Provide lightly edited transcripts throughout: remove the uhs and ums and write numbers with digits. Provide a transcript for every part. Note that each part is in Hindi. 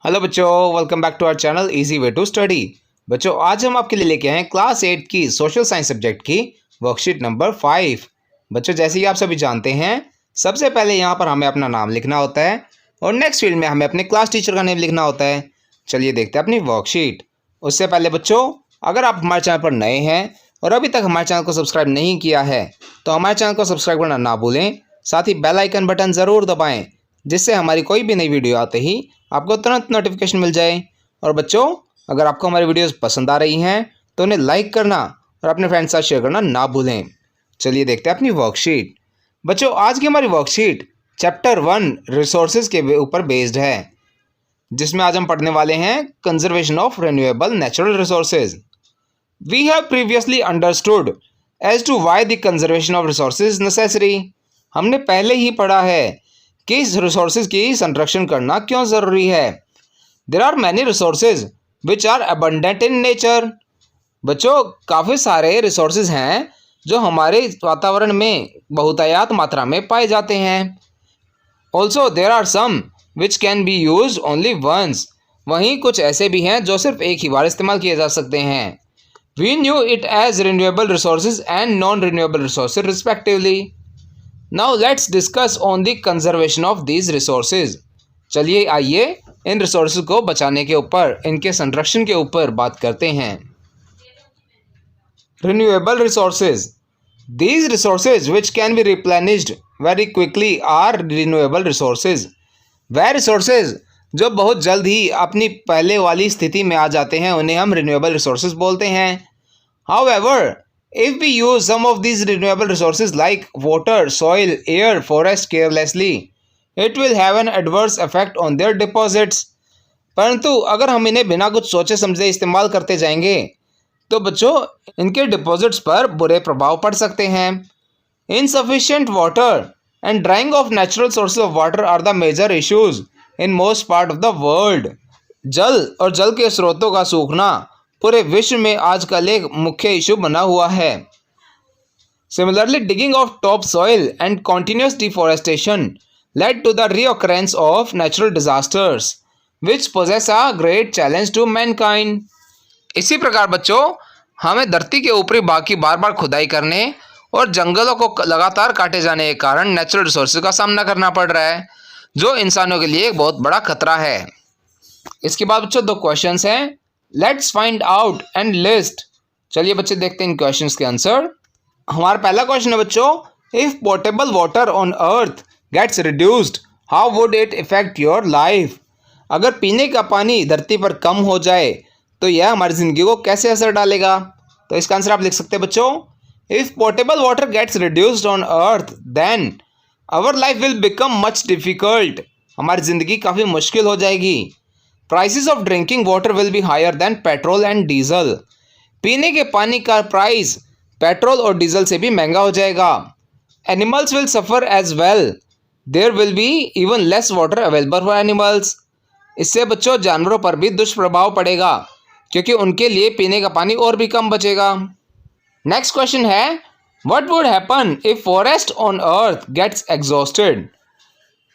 हेलो बच्चों, welcome back to our channel easy way to study. बच्चों, आज हम आपके लिए लेके आए हैं क्लास 8 की सोशल साइंस सब्जेक्ट की वर्कशीट नंबर 5। बच्चों, जैसे कि आप सभी जानते हैं, सबसे पहले यहाँ पर हमें अपना नाम लिखना होता है और नेक्स्ट फील्ड में हमें अपने क्लास टीचर का नेम लिखना होता है। चलिए देखते हैं अपनी वर्कशीट। उससे पहले बच्चों, अगर आप हमारे चैनल पर नए हैं और अभी तक हमारे चैनल को सब्सक्राइब नहीं किया है तो हमारे चैनल को सब्सक्राइब करना ना भूलें। साथ ही बेल आइकन बटन ज़रूर दबाएँ, जिससे हमारी कोई भी नई वीडियो आते ही आपको तुरंत नोटिफिकेशन मिल जाए। और बच्चों, अगर आपको हमारी वीडियोस पसंद आ रही हैं तो उन्हें लाइक करना और अपने फ्रेंड्स के साथ शेयर करना ना भूलें। चलिए देखते हैं अपनी वर्कशीट। बच्चों, आज की हमारी वर्कशीट चैप्टर 1 रिसोर्सेज के ऊपर बेस्ड है, जिसमें आज हम पढ़ने वाले हैं conservation of renewable natural resources. We have previously understood as to why the conservation of resources is necessary. हमने पहले ही पढ़ा है कि इस रिसोर्सेज की संरक्षण करना क्यों ज़रूरी है। There are many resources which are abundant in nature. बच्चों, काफ़ी सारे रिसोर्सेज हैं जो हमारे वातावरण में बहुतायत मात्रा में पाए जाते हैं। Also there are some which can be use only once. वहीं कुछ ऐसे भी हैं जो सिर्फ एक ही बार इस्तेमाल किए जा सकते हैं। We knew it as renewable resources and non renewable resources respectively. Now let's discuss on the conservation of these resources. चलिए आइए इन रिसोर्सेज को बचाने के ऊपर, इनके संरक्षण के ऊपर बात करते हैं। Renewable resources, these resources which can be replenished very quickly are renewable resources. वह रिसोर्सेज जो बहुत जल्द ही अपनी पहले वाली स्थिति में आ जाते हैं उन्हें हम रिन्यूएबल रिसोर्सेज बोलते हैं। However, if we use some of these renewable resources like water, soil, air, forest carelessly, it will have an adverse effect on their deposits. परंतु अगर हम इन्हें बिना कुछ सोचे समझे इस्तेमाल करते जाएंगे तो बच्चों, इनके डिपॉजिट्स पर बुरे प्रभाव पड़ सकते हैं। Insufficient water and drying of natural sources of water are the major issues in most part of the world. जल और जल के स्रोतों का सूखना पूरे विश्व में आजकल एक मुख्य इशू बना हुआ है। Similarly, digging of topsoil and continuous deforestation led to the reoccurrence of natural disasters, which poses a great challenge to mankind. इसी प्रकार बच्चों, हमें धरती के ऊपरी भाग की बार बार खुदाई करने और जंगलों को लगातार काटे जाने के कारण नेचुरल रिसोर्सेज का सामना करना पड़ रहा है, जो इंसानों के लिए एक बहुत बड़ा खतरा है। इसके बाद बच्चों दो क्वेश्चंस हैं। Let's find out and list. चलिए बच्चे देखते हैं इन क्वेश्चंस के आंसर। हमारा पहला क्वेश्चन है बच्चों, if portable water on earth gets reduced how would it effect your life. अगर पीने का पानी धरती पर कम हो जाए तो यह हमारी ज़िंदगी को कैसे असर डालेगा। तो इसका आंसर आप लिख सकते हैं बच्चों, if portable water gets reduced on earth then our life will become much difficult. हमारी ज़िंदगी काफ़ी मुश्किल हो जाएगी। Prices of drinking water will be higher than petrol and diesel. पीने के पानी का प्राइस पेट्रोल और डीजल से भी महंगा हो जाएगा। Animals will suffer as well, there will be even less water available for animals. इससे बच्चों जानवरों पर भी दुष्प्रभाव पड़ेगा, क्योंकि उनके लिए पीने का पानी और भी कम बचेगा। नेक्स्ट क्वेश्चन है, what would happen if forest on earth gets exhausted.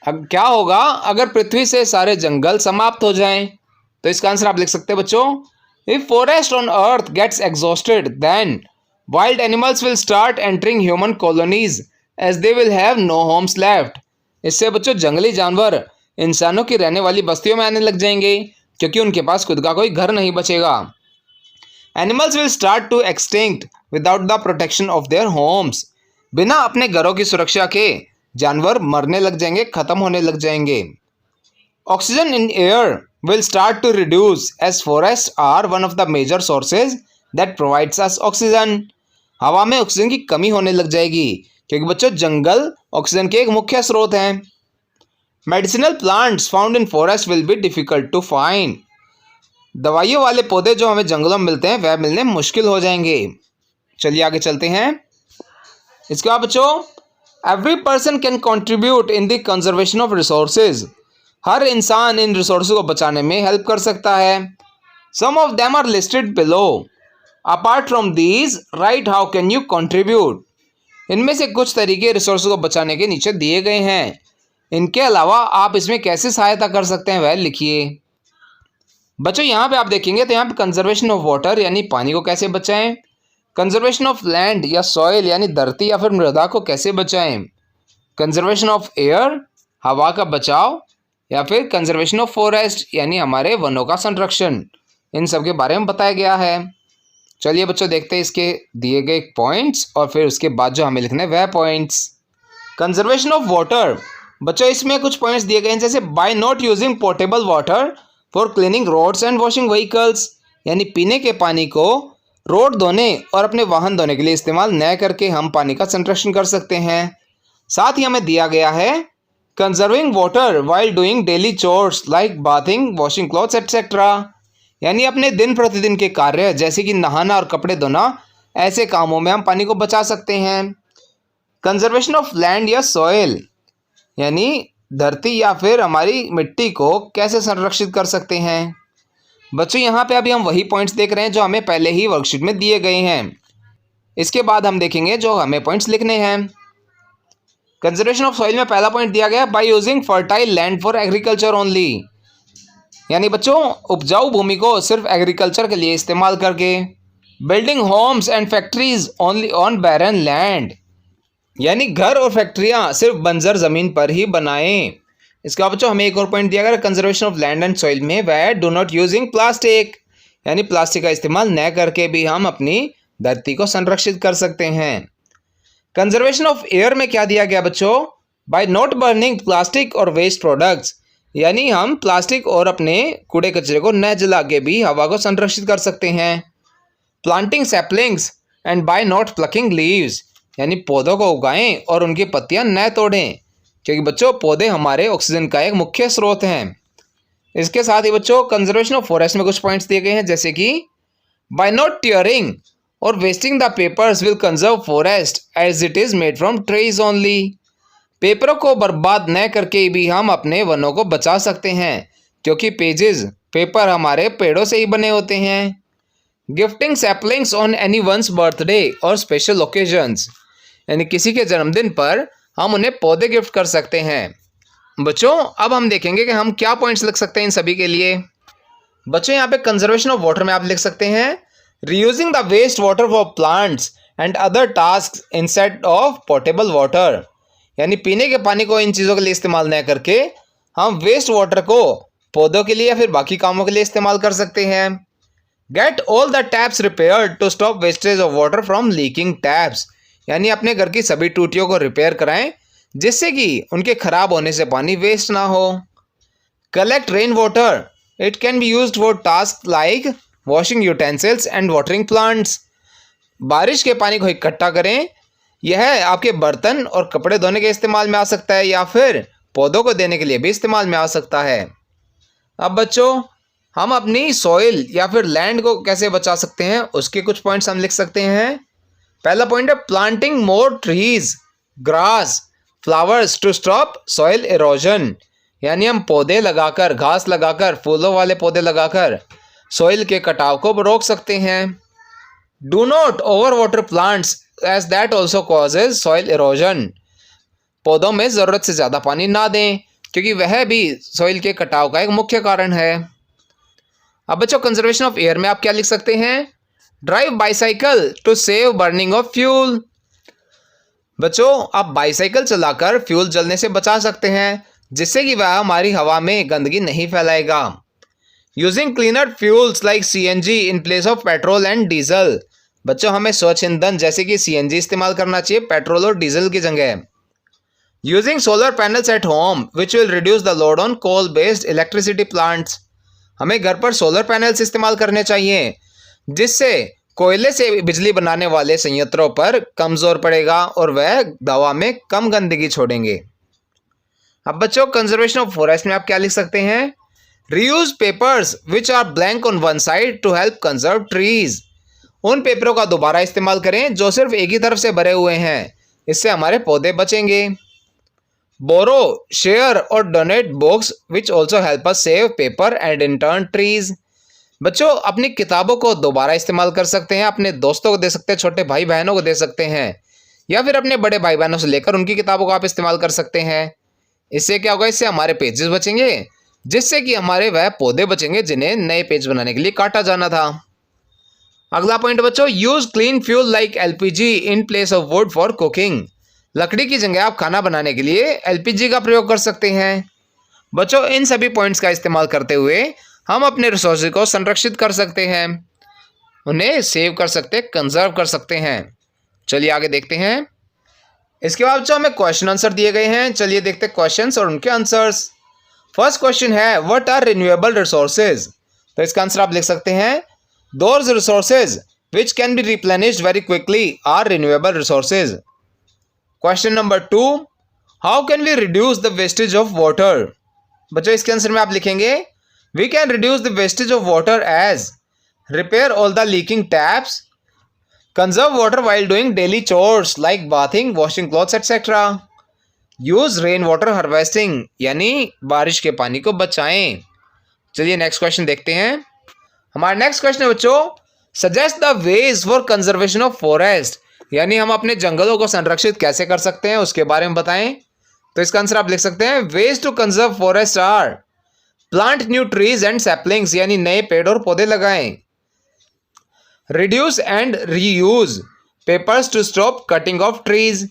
अब क्या होगा अगर पृथ्वी से सारे जंगल समाप्त हो जाएं। तो इसका आंसर आप लिख सकते हैं बच्चों, if forest on earth gets exhausted then wild animals will start entering human colonies as they will have no homes left. इससे बच्चों जंगली जानवर इंसानों की रहने वाली बस्तियों में आने लग जाएंगे, क्योंकि उनके पास खुद का कोई घर नहीं बचेगा। Animals will start to extinct without the protection of their homes. बिना अपने घरों की सुरक्षा के जानवर मरने लग जाएंगे, खत्म होने लग जाएंगे। Oxygen in air will start to reduce as forest are one of the major sources that provides us oxygen. हवा में ऑक्सीजन की कमी होने लग जाएगी, क्योंकि बच्चों जंगल ऑक्सीजन के एक मुख्य स्रोत हैं। Medicinal plants found in forest will be difficult to find. दवाइयों वाले पौधे जो हमें जंगलों में मिलते हैं वह मिलने मुश्किल हो जाएंगे। चलिए आगे चलते हैं। इसके बाद बच्चों, every person can contribute in the conservation of resources. हर इंसान इन रिसोर्सेज को बचाने में हेल्प कर सकता है। Some of them are listed below. Apart from these right how can you contribute. इनमें से कुछ तरीके रिसोर्सेज को बचाने के नीचे दिए गए हैं। इनके अलावा आप इसमें कैसे सहायता कर सकते हैं वह लिखिए। बच्चों यहाँ पे आप देखेंगे तो यहाँ पे कंजर्वेशन ऑफ वाटर यानी पानी को कैसे बचाएं, कंजर्वेशन ऑफ लैंड या सॉइल यानी धरती या फिर मृदा को कैसे बचाएं, कंजर्वेशन ऑफ एयर हवा का बचाव, या फिर कंजर्वेशन ऑफ फॉरेस्ट यानी हमारे वनों का संरक्षण, इन सब के बारे में बताया गया है। चलिए बच्चों देखते हैं इसके दिए गए पॉइंट्स और फिर उसके बाद जो हमें लिखने वह पॉइंट्स। कंजर्वेशन ऑफ वाटर, बच्चों इसमें कुछ पॉइंट्स दिए गए हैं, जैसे by not using portable water for cleaning roads and washing vehicles, यानी पीने के पानी को रोड धोने और अपने वाहन धोने के लिए इस्तेमाल न करके हम पानी का संरक्षण कर सकते हैं। साथ ही हमें दिया गया है conserving water while doing daily chores like bathing washing clothes etcetera, यानी अपने दिन प्रतिदिन के कार्य जैसे कि नहाना और कपड़े धोना, ऐसे कामों में हम पानी को बचा सकते हैं। कंजर्वेशन ऑफ लैंड या सॉइल, यानी धरती या फिर हमारी मिट्टी को कैसे संरक्षित कर सकते हैं। बच्चों यहाँ पे अभी हम वही पॉइंट्स देख रहे हैं जो हमें पहले ही वर्कशीट में दिए गए हैं। इसके बाद हम देखेंगे जो हमें पॉइंट्स लिखने हैं। कंजर्वेशन ऑफ सॉइल में पहला पॉइंट दिया गया by using fertile land for agriculture only, यानी बच्चों उपजाऊ भूमि को सिर्फ एग्रीकल्चर के लिए इस्तेमाल करके। Building homes and factories only on barren land, यानी घर और फैक्ट्रियाँ सिर्फ बंजर ज़मीन पर ही बनाएं। इसका बच्चों हमें एक और पॉइंट दिया गया conservation of land and soil में, वह डू नॉट यूजिंग प्लास्टिक, यानी प्लास्टिक का इस्तेमाल न करके भी हम अपनी धरती को संरक्षित कर सकते हैं। कंजर्वेशन ऑफ एयर में क्या दिया गया बच्चों, बाय नॉट बर्निंग प्लास्टिक और वेस्ट प्रोडक्ट्स, यानी हम प्लास्टिक और अपने कूड़े कचरे को न जला के भी हवा को संरक्षित कर सकते हैं। Planting saplings and by not plucking leaves, यानी पौधों को उगाएं और उनकी पत्तियां न तोड़ें, क्योंकि बच्चों पौधे हमारे ऑक्सीजन का एक मुख्य स्रोत हैं। इसके साथ ही बच्चों कंजर्वेशन ऑफ फॉरेस्ट में कुछ पॉइंट्स दिए गए हैं, जैसे कि बाय नॉट टियरिंग और wasting the papers will conserve forest as it is made from trees only, पेपरों को बर्बाद न करके भी हम अपने वनों को बचा सकते हैं, क्योंकि पेपर हमारे पेड़ों से ही बने होते हैं। Gifting saplings on any one's birthday और स्पेशल ओकेजन्स, यानी किसी के जन्मदिन पर हम उन्हें पौधे गिफ्ट कर सकते हैं। बच्चों अब हम देखेंगे कि हम क्या पॉइंट्स लिख सकते हैं इन सभी के लिए। बच्चों यहाँ पे कंजर्वेशन ऑफ वाटर में आप लिख सकते हैं reusing the waste water for plants and other task instead of portable water, यानी पीने के पानी को इन चीज़ों के लिए इस्तेमाल न करके हम वेस्ट वाटर को पौधों के लिए या फिर बाकी कामों के लिए इस्तेमाल कर सकते हैं। Get all the taps repaired to stop wastage of water from leaking taps, यानी अपने घर की सभी टूटियों को रिपेयर कराएं जिससे कि उनके खराब होने से पानी वेस्ट ना हो। Collect rain water, it can be used for task like washing utensils and watering plants, बारिश के पानी को इकट्ठा करें, यह आपके बर्तन और कपड़े धोने के इस्तेमाल में आ सकता है या फिर पौधों को देने के लिए भी इस्तेमाल में आ सकता है। अब बच्चों हम अपनी सॉइल या फिर लैंड को कैसे बचा सकते हैं उसके कुछ पॉइंट्स हम लिख सकते हैं। पहला पॉइंट है planting more trees grass flowers to stop soil erosion, यानी हम पौधे लगाकर घास लगाकर फूलों वाले पौधे लगाकर सॉइल के कटाव को रोक सकते हैं। Do not over water plants as that also causes soil erosion, पौधों में ज़रूरत से ज़्यादा पानी ना दें क्योंकि वह भी सॉइल के कटाव का एक मुख्य कारण है। अब बच्चों कंजर्वेशन ऑफ एयर में आप क्या लिख सकते हैं, drive bicycle to save burning of fuel, बच्चों आप बाईसाइकिल चलाकर फ्यूल जलने से बचा सकते हैं जिससे कि वह हमारी हवा में गंदगी नहीं फैलाएगा। Using cleaner fuels like CNG in place of petrol and diesel, बच्चों हमें स्वच्छ ईंधन जैसे कि सीएनजी इस्तेमाल करना चाहिए पेट्रोल और डीजल की जगह। Using solar panels at home which will reduce the load on coal based electricity plants, हमें घर पर सोलर पैनल्स इस्तेमाल करने चाहिए जिससे कोयले से बिजली बनाने वाले संयंत्रों पर कम जोर पड़ेगा और वह हवा में कम गंदगी छोड़ेंगे। अब बच्चों कंजर्वेशन ऑफ फॉरेस्ट में आप क्या लिख सकते हैं, reuse papers which are blank on one side to help conserve trees, उन पेपरों का दोबारा इस्तेमाल करें जो सिर्फ एक ही तरफ से भरे हुए हैं, इससे हमारे पौधे बचेंगे। बोरो शेयर और donate books which also help us save paper and in turn trees, बच्चों अपनी किताबों को दोबारा इस्तेमाल कर सकते हैं, अपने दोस्तों को दे सकते हैं, छोटे भाई बहनों को दे सकते हैं या फिर अपने बड़े भाई बहनों से लेकर उनकी किताबों को आप इस्तेमाल कर सकते हैं। इससे क्या होगा, इससे हमारे पेजेस बचेंगे जिससे कि हमारे वह पौधे बचेंगे जिन्हें नए पेज बनाने के लिए काटा जाना था। अगला पॉइंट बच्चों, use clean fuel like LPG in place of would for cooking. लकड़ी की जगह आप खाना बनाने के लिए एलपीजी का प्रयोग कर सकते हैं। बच्चों इन सभी पॉइंट्स का इस्तेमाल करते हुए हम अपने रिसोर्सेज को संरक्षित कर सकते हैं, उन्हें सेव कर सकते, कंजर्व कर सकते हैं। चलिए आगे देखते हैं। इसके बाद बच्चों हमें क्वेश्चन आंसर दिए गए हैं। चलिए देखते हैं क्वेश्चंस और उनके आंसर्स। फर्स्ट क्वेश्चन है, व्हाट आर रिन्यूएबल रिसोर्सेज। तो इसका आंसर आप लिख सकते हैं, those resources which can be replenished very quickly are renewable resources. Question number 2, how can we reduce the wastage of water. बच्चों इसके आंसर में आप लिखेंगे, we can reduce the wastage of water as repair all the leaking taps, conserve water while doing daily chores like bathing, washing clothes etc. Use rain water harvesting, यानी बारिश के पानी को बचाएं। चलिए नेक्स्ट क्वेश्चन देखते हैं। हमारा नेक्स्ट क्वेश्चन है बच्चों, suggest the ways for conservation of forest, यानी हम अपने जंगलों को संरक्षित कैसे कर सकते हैं उसके बारे में बताएं। तो इसका आंसर आप लिख सकते हैं, ways to conserve forest are plant new trees and saplings, यानी नए पेड़ और पौधे लगाएं। Reduce and reuse papers to stop cutting of trees,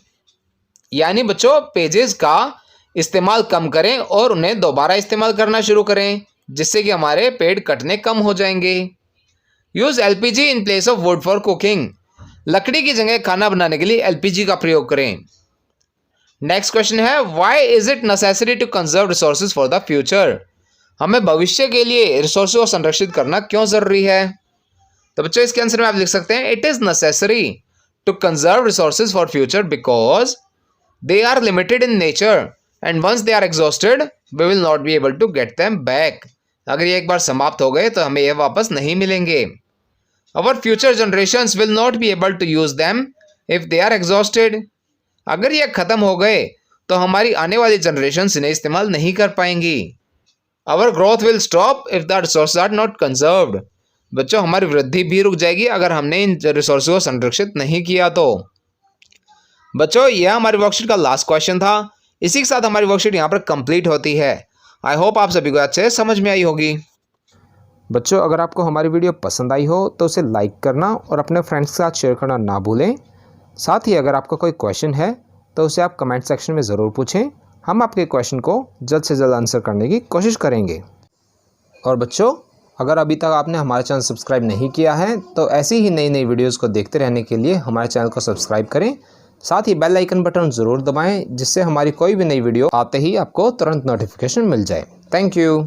यानी बच्चों पेजेस का इस्तेमाल कम करें और उन्हें दोबारा इस्तेमाल करना शुरू करें, जिससे कि हमारे पेड़ कटने कम हो जाएंगे। Use LPG in place of would for cooking, लकड़ी की जगह खाना बनाने के लिए एलपीजी का प्रयोग करें। नेक्स्ट क्वेश्चन है, why is it necessary to conserve resources for the future, हमें भविष्य के लिए रिसोर्सेज को संरक्षित करना क्यों जरूरी है। तो बच्चों इसके आंसर में आप लिख सकते हैं, it is necessary to conserve resources for future because they are limited in nature and once they are exhausted we will not be able to get them back. अगर ये एक बार समाप्त हो गए तो हमें ये वापस नहीं मिलेंगे। Our future generations will not be able to use them if they are exhausted, अगर ये खत्म हो गए तो हमारी आने वाली जनरेशन इन्हें इस्तेमाल नहीं कर पाएंगी। Our growth will stop if the resources are not conserved, बच्चों हमारी वृद्धि भी रुक जाएगी अगर हमने इन रिसोर्स को संरक्षित नहीं किया तो। बच्चों यह हमारी वर्कशीट का लास्ट क्वेश्चन था। इसी के साथ हमारी वर्कशीट यहाँ पर कंप्लीट होती है। आई होप आप सभी को अच्छे समझ में आई होगी। बच्चों अगर आपको हमारी वीडियो पसंद आई हो तो उसे लाइक करना और अपने फ्रेंड्स के साथ शेयर करना ना भूलें। साथ ही अगर आपका कोई क्वेश्चन है तो उसे आप कमेंट सेक्शन में ज़रूर पूछें, हम आपके क्वेश्चन को जल्द से जल्द आंसर करने की कोशिश करेंगे। और बच्चों अगर अभी तक आपने हमारा चैनल सब्सक्राइब नहीं किया है तो ऐसी ही नई नई वीडियोस को देखते रहने के लिए हमारे चैनल को सब्सक्राइब करें, साथ ही बेल आइकन बटन ज़रूर दबाएं जिससे हमारी कोई भी नई वीडियो आते ही आपको तुरंत नोटिफिकेशन मिल जाए। Thank you.